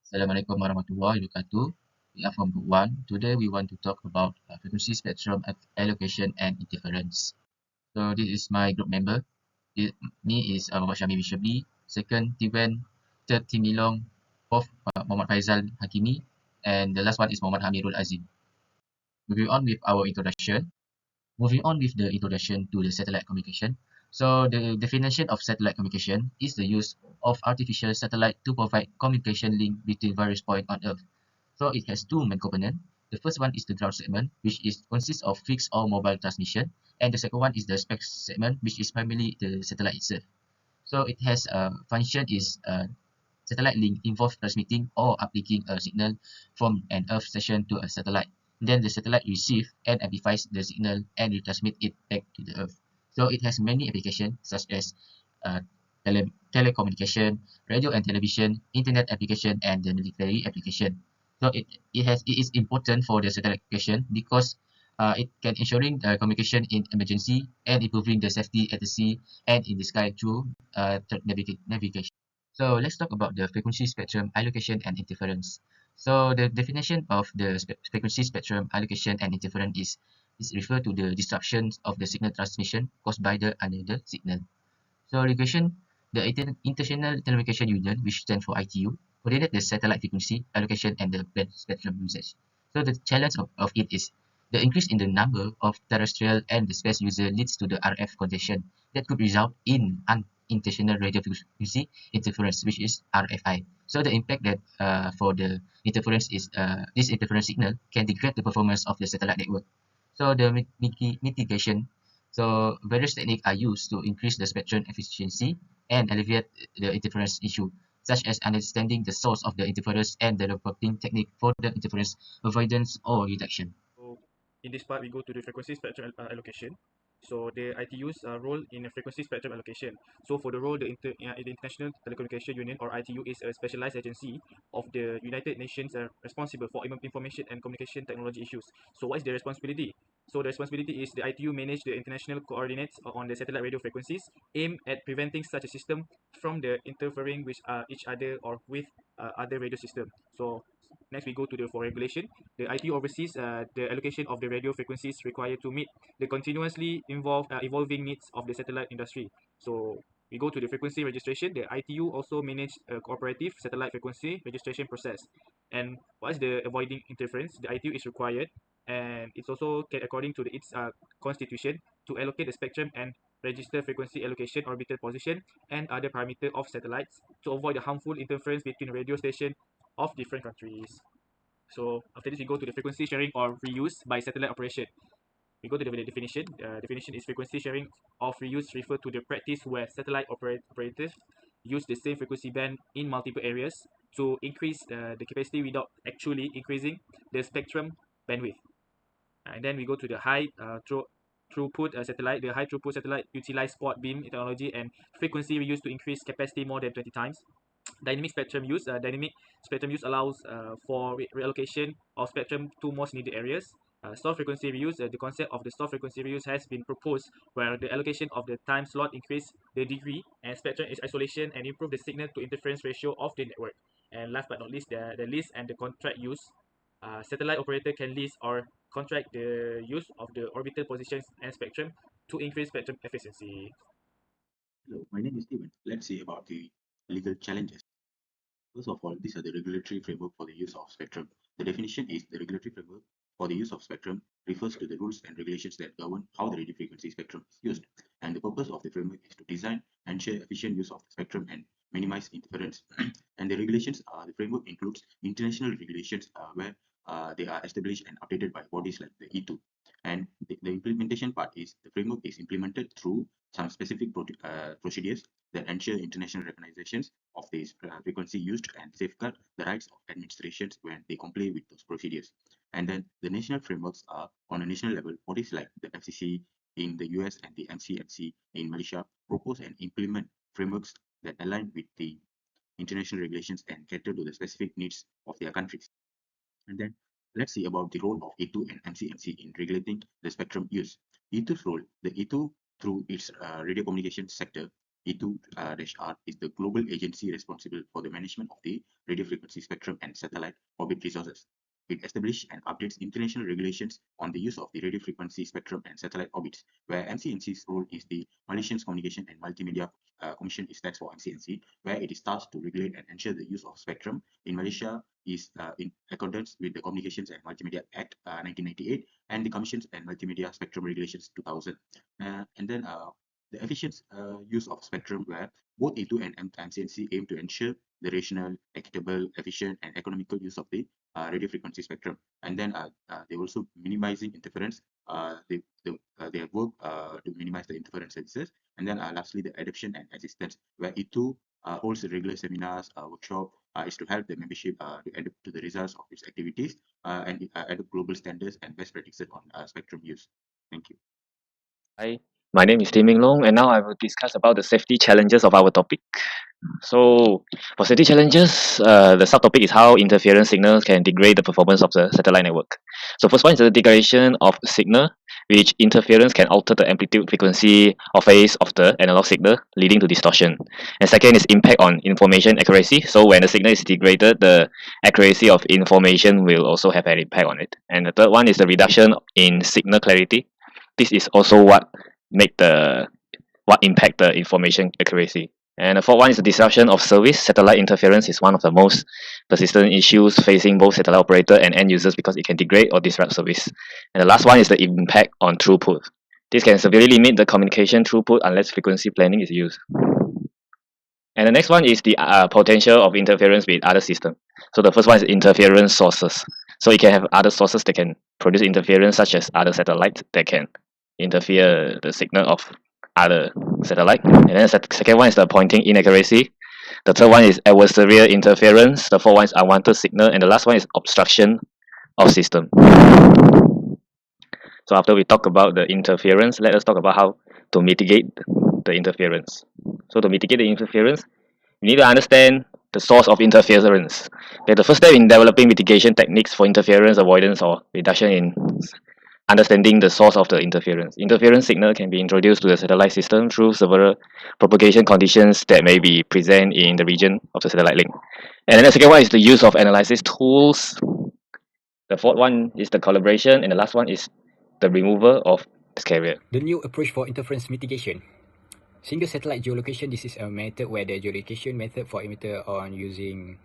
Assalamualaikum warahmatullahi wabarakatuh. We are from Group 1. Today we want to talk about frequency spectrum allocation and interference. So this is my group member. Me is Muhammad SYAHMI SHEBLI. Second, Tiven. Third, Timilong. Fourth, Muhammad FAISAL HAKIMI. And the last one is Muhammad AMIRUL AZIM. Moving on with our introduction. Moving on with the introduction to the satellite communication. So the definition of satellite communication is the use of artificial satellite to provide communication link between various points on Earth. So it has two main components. The first one is the ground segment, which consists of fixed or mobile transmission, and the second one is the spec segment, which is primarily the satellite itself. So it has a function is satellite link involves transmitting or uplinking a signal from an Earth station to a satellite. Then the satellite receives and amplifies the signal and retransmit it back to the Earth. So it has many applications such as uh, telecommunication, radio and television, internet application, and the military application. So it is important for the satellite application because it can ensuring communication in emergency and improving the safety at the sea and in the sky through navigation. So let's talk about the frequency spectrum allocation and interference. So the definition of the frequency spectrum allocation and interference is referred to the disruption of the signal transmission caused by the another signal. So regulation, the International Telecommunication Union, which stands for ITU, coordinate the satellite frequency allocation and the band spectrum usage. So the challenge of it is the increase in the number of terrestrial and the space user leads to the RF congestion that could result in unintentional radio frequency interference, which is RFI. So the impact that for the interference is this interference signal can degrade the performance of the satellite network. So the mitigation, so various techniques are used to increase the spectrum efficiency and alleviate the interference issue, such as understanding the source of the interference and developing technique for the interference avoidance or reduction. So in this part, we go to the frequency spectrum allocation. So the ITU's role in the frequency spectrum allocation. So for the role, the International Telecommunication Union, or ITU, is a specialized agency of the United Nations responsible for information and communication technology issues. So what is the responsibility? So the responsibility is the ITU manage the international coordinates on the satellite radio frequencies, aimed at preventing such a system from the interfering with each other or with other radio system. So next we go to the for regulation. The ITU oversees the allocation of the radio frequencies required to meet the continuously evolving needs of the satellite industry. So we go to the frequency registration. The ITU also manage a cooperative satellite frequency registration process. And what is the avoiding interference? The ITU is required, and it's also according to its constitution, to allocate the spectrum and register frequency allocation, orbital position, and other parameter of satellites to avoid the harmful interference between radio station of different countries. So after this, we go to the frequency sharing or reuse by satellite operation. We go to the definition. Definition is frequency sharing of reuse refer to the practice where satellite operators use the same frequency band in multiple areas to increase the capacity without actually increasing the spectrum bandwidth. And then we go to the high throughput satellite. The high throughput satellite utilize spot beam technology and frequency reuse to increase capacity more than 20 times. Dynamic spectrum use. Dynamic spectrum use allows for reallocation of spectrum to most needed areas. Soft frequency reuse. The concept of the soft frequency reuse has been proposed, where the allocation of the time slot increase the degree and spectrum is isolation and improve the signal to interference ratio of the network. And last but not least, the lease and the contract use. Satellite operator can lease or contract the use of the orbital positions and spectrum to increase spectrum efficiency. Hello, my name is Steven. Let's see about the legal challenges. First of all, these are the regulatory framework for the use of spectrum. The definition is the regulatory framework for the use of spectrum refers to the rules and regulations that govern how the radio frequency spectrum is used. And the purpose of the framework is to design and ensure efficient use of the spectrum and minimize interference. And the regulations, the framework includes international regulations where they are established and updated by bodies like the E2. And the implementation part is the framework is implemented through some specific procedures that ensure international recognitions of this frequency used and safeguard the rights of administrations when they comply with those procedures. And then the national frameworks are on a national level. Bodies like the FCC in the US and the MCMC in Malaysia propose and implement frameworks that align with the international regulations and cater to the specific needs of their countries. And then let's see about the role of E2 and MCMC in regulating the spectrum use. E2's role, the E2 through its radio communication sector E2-R is the global agency responsible for the management of the radio frequency spectrum and satellite orbit resources. It establishes and updates international regulations on the use of the radio frequency spectrum and satellite orbits, where MCNC's role is the Malaysian Communication and Multimedia Commission, is stands for MCNC, where it is tasked to regulate and ensure the use of spectrum in Malaysia is in accordance with the Communications and Multimedia Act 1998 and the Commissions and Multimedia Spectrum Regulations 2000. And then the efficient use of spectrum, where both E2 and MCNC aim to ensure the rational, equitable, efficient, and economical use of the radio frequency spectrum. And then they also minimizing interference. They have worked to minimize the interference services. And then lastly, the adoption and assistance, where E2 holds regular seminars, workshop, is to help the membership to adapt to the results of its activities and adopt global standards and best practices on spectrum use. Thank you. Hi, my name is Long, and now I will discuss about the safety challenges of our topic. So, for safety challenges, the subtopic is how interference signals can degrade the performance of the satellite network. So, first one is the degradation of signal, which interference can alter the amplitude, frequency, or phase of the analog signal, leading to distortion. And second is impact on information accuracy. So, when the signal is degraded, the accuracy of information will also have an impact on it. And the third one is the reduction in signal clarity. This is also what impact the information accuracy. And the fourth one is the disruption of service. Satellite interference is one of the most persistent issues facing both satellite operator and end users because it can degrade or disrupt service. And the last one is the impact on throughput. This can severely limit the communication throughput unless frequency planning is used. And the next one is the potential of interference with other systems. So the first one is interference sources. So you can have other sources that can produce interference, such as other satellites that can interfere the signal of other satellite. And then the second one is the pointing inaccuracy. The third one is adversarial interference. The fourth one is unwanted signal, and the last one is obstruction of system. So after we talk about the interference, let us talk about how to mitigate the interference. So to mitigate the interference, you need to understand the source of interference. Okay, the first step in developing mitigation techniques for interference avoidance or reduction in understanding the source of the interference. Interference signal can be introduced to the satellite system through several propagation conditions that may be present in the region of the satellite link. And then the second one is the use of analysis tools. The fourth one is the collaboration, and the last one is the removal of carrier. The new approach for interference mitigation. Single satellite geolocation. This is a method where the geolocation method for emitter on using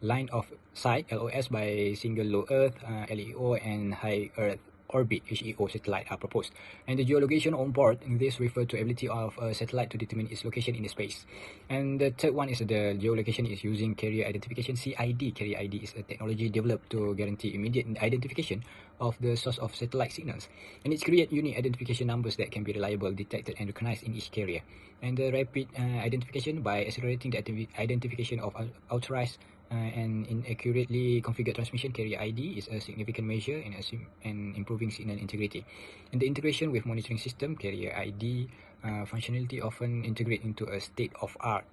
line of sight (LOS) by single low Earth (LEO) and high Earth orbit (HEO) satellite are proposed. And the geolocation on board, this refers to ability of a satellite to determine its location in the space. And the third one is the geolocation is using carrier identification (CID). Carrier ID is a technology developed to guarantee immediate identification of the source of satellite signals, and it creates unique identification numbers that can be reliable, detected, and recognized in each carrier. And the rapid identification by accelerating the identification of authorized and inaccurately configured transmission carrier ID is a significant measure in improving signal integrity. And the integration with monitoring system carrier ID functionality often integrate into a state-of-art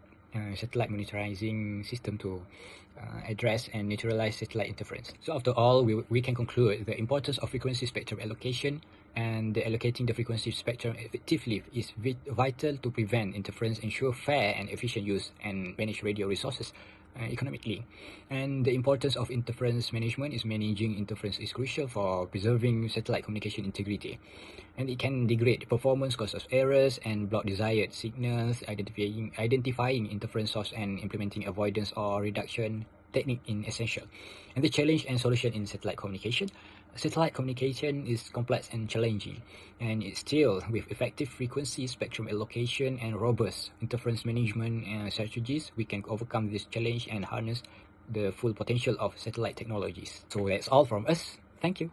satellite monitoring system to address and neutralize satellite interference. So after all, we can conclude the importance of frequency spectrum allocation, and allocating the frequency spectrum effectively is vital to prevent interference, ensure fair and efficient use, and manage radio resources economically. And the importance of interference management is managing interference is crucial for preserving satellite communication integrity, and it can degrade performance, cause of errors, and block desired signals. Identifying interference source and implementing avoidance or reduction technique is essential. And the challenge and solution in satellite communication. Satellite communication is complex and challenging, and it's still with effective frequency spectrum allocation and robust interference management strategies, we can overcome this challenge and harness the full potential of satellite technologies. So that's all from us. Thank you.